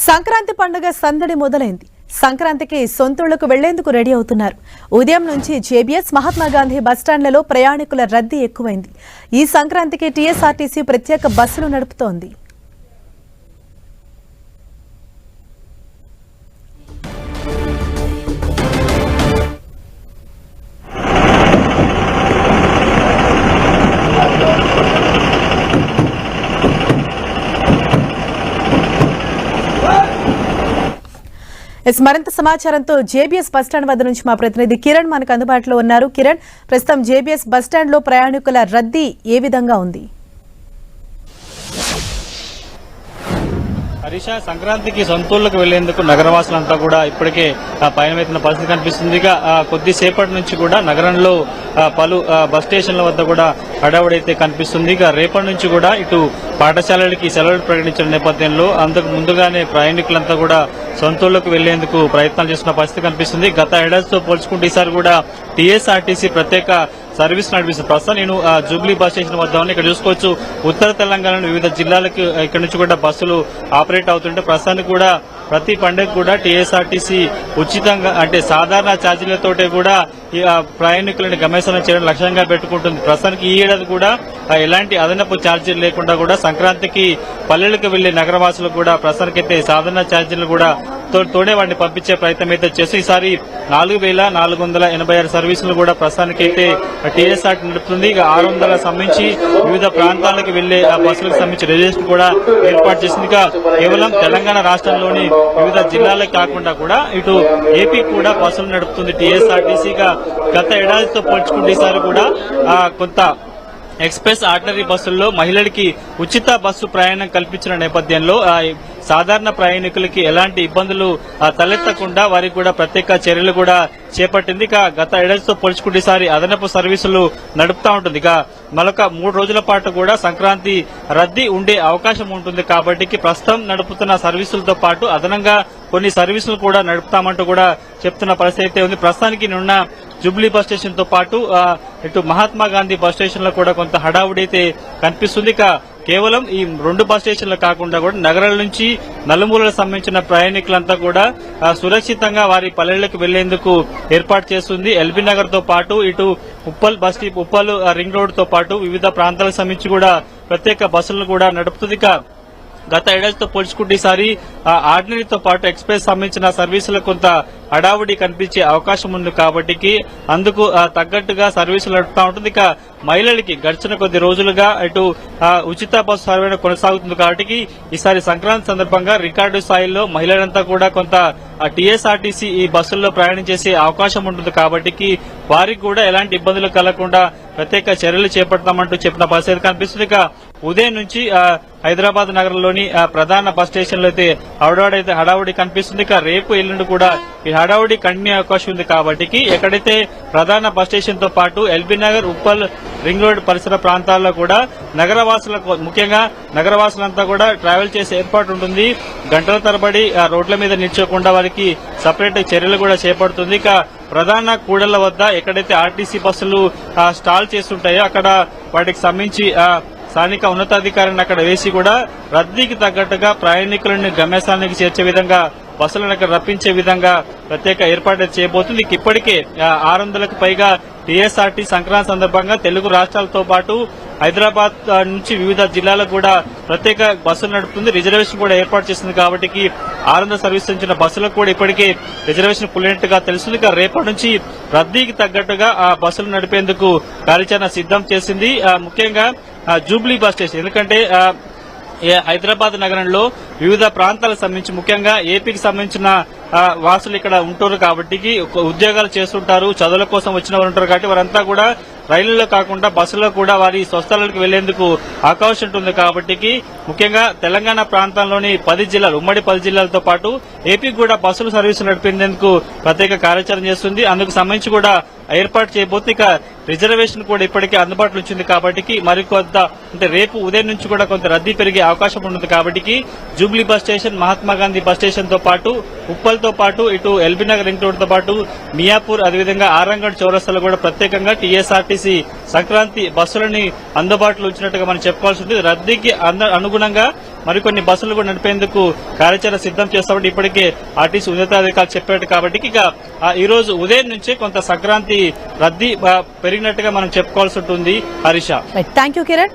సంక్రాంతి పండుగ సందడి మొదలైంది. సంక్రాంతికి సొంతూళ్లకు వెళ్లేందుకు రెడీ అవుతున్నారు. ఉదయం నుంచి జేబీఎస్, మహాత్మాగాంధీ బస్టాండ్లలో ప్రయాణికుల రద్దీ ఎక్కువైంది. ఈ సంక్రాంతికి టీఎస్ఆర్టీసీ ప్రత్యేక బస్సులు నడుపుతోంది. మరింత సమాచారంతో జేబీఎస్ బస్టాండ్ వద్ద నుంచి మా ప్రతినిధి కిరణ్ మనకు అందుబాటులో ఉన్నారు. కిరణ్, ప్రస్తుతం జేబీఎస్ బస్టాండ్ లో ప్రయాణికుల రద్దీ ఏ విధంగా ఉంది? హరీష, సంక్రాంతికి సొంతూళ్లకు వెళ్లేందుకు నగరవాసులంతా కూడా ఇప్పటికే పయనమవుతున్న పరిస్థితి కనిపిస్తుంది. ఇక కొద్దిసేపటి నుంచి కూడా నగరంలో పలు బస్ స్టేషన్ల వద్ద కూడా హడావుడైతే కనిపిస్తుంది. ఇక రేపటి నుంచి కూడా ఇటు పాఠశాలలకి సెలవులు ప్రకటించిన నేపథ్యంలో అంతకు ముందుగానే ప్రయాణికులంతా కూడా సొంతూళ్లకు వెళ్లేందుకు ప్రయత్నాలు చేస్తున్న పరిస్థితి కనిపిస్తుంది. గత ఏడాదితో పోల్చుకుంటే ఈసారి కూడా టీఎస్ఆర్టీసీ ప్రత్యేక సర్వీస్ నడిపిస్తుంది. ప్రస్తుతం నేను జూబ్లీ బస్ స్టేషన్ వద్ద ఉన్న ఇక్కడ చూసుకోవచ్చు. ఉత్తర తెలంగాణలో వివిధ జిల్లాలకు ఇక్కడ నుంచి కూడా బస్సులు ఆపరేట్ అవుతుంటే ప్రస్తుతానికి కూడా ప్రతి పండుగ కూడా టీఎస్ఆర్టీసీ ఉచితంగా అంటే సాధారణ ఛార్జీలతోటే కూడా ప్రయాణికులను గమ్యస్థానం చేయడం లక్ష్యంగా పెట్టుకుంటుంది. ప్రస్తుతానికి ఈ ఏడాది కూడా ఎలాంటి అదనపు ఛార్జీలు లేకుండా కూడా సంక్రాంతికి పల్లెలకు వెళ్లే నగరవాసులకు కూడా ప్రస్తుతానికైతే సాధారణ ఛార్జీలు కూడా తోడే వాటిని పంపించే ప్రయత్నం అయితే చేస్తూ ఈసారి 4,486 సర్వీసులు కూడా ప్రస్తుతానికైతే టీఎస్ఆర్టీ నడుపుతుంది. ఇక 600 సంబంధించి వివిధ ప్రాంతాలకు వెళ్లే బస్సులకు సంబంధించి రిజర్వేషన్ కూడా ఏర్పాటు చేసింది. ఇక కేవలం తెలంగాణ రాష్ట్రంలోని వివిధ జిల్లాలకు కాకుండా కూడా ఇటు ఏపీ కూడా బస్సులు నడుపుతుంది టీఎస్ఆర్టీసీ. గత ఏడాదితో పోల్చుకుంటే ఈసారి కూడా కొంత ఎక్స్ప్రెస్ ఆర్డినరీ బస్సుల్లో మహిళలకి ఉచిత బస్సు ప్రయాణం కల్పించిన నేపథ్యంలో సాధారణ ప్రయాణికులకి ఎలాంటి ఇబ్బందులు తలెత్తకుండా వారికి కూడా ప్రత్యేక చర్యలు కూడా చేపట్టింది. ఇక గత ఏడాదితో పోల్చుకుంటే ఈసారి అదనపు సర్వీసులు నడుపుతా ఉంటుంది. ఇక మరొక 3 రోజుల పాటు కూడా సంక్రాంతి రద్దీ ఉండే అవకాశం ఉంటుంది. కాబట్టి ప్రస్తుతం నడుపుతున్న సర్వీసులతో పాటు అదనంగా కొన్ని సర్వీసులు కూడా నడుపుతామంటూ కూడా చెప్తున్న పరిస్థితి అయితే ఉంది. ప్రస్తుతానికి నిన్న జూబ్లీ బస్ స్టేషన్ తో పాటు ఇటు మహాత్మాగాంధీ బస్ స్టేషన్ లో కూడా కొంత హడావుడి అయితే కనిపిస్తుంది. ఇక కేవలం ఈ 2 బస్ స్టేషన్లు కాకుండా కూడా నగరాల నుంచి నలుమూలకు సంబంధించిన ప్రయాణికులంతా కూడా సురక్షితంగా వారి పల్లెలకు వెళ్లేందుకు ఏర్పాటు చేస్తుంది. ఎల్బీ నగర్ తో పాటు ఇటు ఉప్పల్ ఉప్పల్ రింగ్ రోడ్ తో పాటు వివిధ ప్రాంతాలకు సంబంధించి కూడా ప్రత్యేక బస్సులను కూడా నడుపుతుంది. గత ఏడాదితో పోల్చుకుంటే ఈసారి ఆర్డినరీతో పాటు ఎక్స్ప్రెస్ సంబంధించిన సర్వీసులకు కొంత హడావుడి కనిపించే అవకాశం ఉంది. కాబట్టి అందుకు తగ్గట్టుగా సర్వీసులు నడుపుతా ఉంటుంది. ఇక మహిళలకి గడిచిన కొద్ది రోజులుగా ఇటు ఉచిత బస్సు సర్వీస్ కొనసాగుతుంది. కాబట్టి ఈసారి సంక్రాంతి సందర్భంగా రికార్డు స్థాయిలో మహిళలంతా కూడా కొంత టీఎస్ఆర్టీసీ ఈ బస్సుల్లో ప్రయాణం చేసే అవకాశం ఉంటుంది. కాబట్టి వారికి కూడా ఎలాంటి ఇబ్బందులు కలగకుండా ప్రత్యేక చర్యలు చేపడతామంటూ చెప్పిన పరిస్థితి కనిపిస్తుంది. ఇక ఉదయం నుంచి హైదరాబాద్ నగరంలోని ప్రధాన బస్ స్టేషన్లో అయితే హడావుడి కనిపిస్తుంది. ఇక రేపు ఎల్లుండి కూడా ఈ హడావుడి కంటిన్యూ అవకాశం ఉంది. కాబట్టి ఎక్కడైతే ప్రధాన బస్ స్టేషన్ తో పాటు LB Nagar, Uppal ring road పరిసర ప్రాంతాల్లో కూడా నగరవాసులకు ముఖ్యంగా నగరవాసులంతా కూడా ట్రావెల్ చేసే ఏర్పాటు ఉంటుంది. గంటల తరబడి రోడ్ల మీద నిల్చోకుండా వారికి సపరేట్ చర్యలు కూడా చేపడుతుంది. ఇక ప్రధాన కూడళ్ల వద్ద ఎక్కడైతే ఆర్టీసీ బస్సులు స్టాల్ చేస్తుంటాయో అక్కడ వాటికి సంబంధించి స్థానిక ఉన్నతాధికారిని అక్కడ వేసి కూడా రద్దీకి తగ్గట్టుగా ప్రయాణికులను గమ్యస్థానానికి చేర్చే విధంగా బస్సులను అక్కడ రప్పించే విధంగా ప్రత్యేక ఏర్పాట్లు చేయబోతుంది. ఇప్పటికే 600కు పైగా టీఎస్ఆర్టీ సంక్రాంతి సందర్భంగా తెలుగు రాష్ట్రాలతో పాటు హైదరాబాద్ నుంచి వివిధ జిల్లాలకు కూడా ప్రత్యేక బస్సులు నడుపుతుంది. రిజర్వేషన్ కూడా ఏర్పాటు చేస్తుంది. కాబట్టి 600 సర్వీస్ ఇచ్చిన బస్సులకు కూడా ఇప్పటికే రిజర్వేషన్ పుల్లినట్టుగా తెలుస్తుంది. రేపటి నుంచి రద్దీకి తగ్గట్టుగా ఆ బస్సులు నడిపేందుకు కార్యాచరణ సిద్దం చేసింది. ముఖ్యంగా జూబ్లీ బస్ స్టేషన్, ఎందుకంటే హైదరాబాద్ నగరంలో వివిధ ప్రాంతాలకు సంబంధించి ముఖ్యంగా ఏపీకి సంబంధించిన వాసులు ఇక్కడ ఉంటారు. కాబట్టి ఉద్యోగాలు చేస్తుంటారు, చదువుల కోసం వచ్చిన వారు ఉంటారు. కాబట్టి వారంతా కూడా రైళ్లలో కాకుండా బస్సులో కూడా వారి స్వస్థలాలకు వెళ్లేందుకు అవకాశం ఉంటుంది. కాబట్టి ముఖ్యంగా తెలంగాణ ప్రాంతంలోని 10 జిల్లాలు, ఉమ్మడి 10 జిల్లాలతో పాటు ఏపీ కూడా బస్సుల సర్వీసులు నడిపేందుకు ప్రత్యేక కార్యాచరణ చేస్తుంది. అందుకు సంబంధించి కూడా ఏర్పాటు చేయబోతే ఇక రిజర్వేషన్ కూడా ఇప్పటికే అందుబాటులో వచ్చింది. కాబట్టి మరికొంత అంటే రేపు ఉదయం నుంచి కూడా కొంత రద్దీ పెరిగే అవకాశం ఉంటుంది. కాబట్టి Jubilee bus station, Mahatma Gandhi bus station తో పాటు ఉప్పల్తో పాటు ఇటు ఎల్బీ నగర్ రింగ్ రోడ్ తో పాటు మియాపూర్, అదేవిధంగా ఆరంగడ్ చౌరస్తాలో కూడా ప్రత్యేకంగా టీఎస్ఆర్టీసీ సంక్రాంతి బస్సులని అందుబాటులో ఉంచినట్టుగా మనం చెప్పుకోవాల్సి ఉంది. రద్దీకి అనుగుణంగా మరికొన్ని బస్సులు కూడా నడిపేందుకు కార్యాచరణ సిద్ధం చేస్తామని ఇప్పటికే ఆర్టీసీ ఉన్నతాధికారులు చెప్పారు. కాబట్టి ఇక ఈ రోజు ఉదయం నుంచే కొంత సంక్రాంతి రద్దీ పెరిగినట్టుగా మనం చెప్పుకోవాల్సి ఉంటుంది. Harisha, thank you Kiran.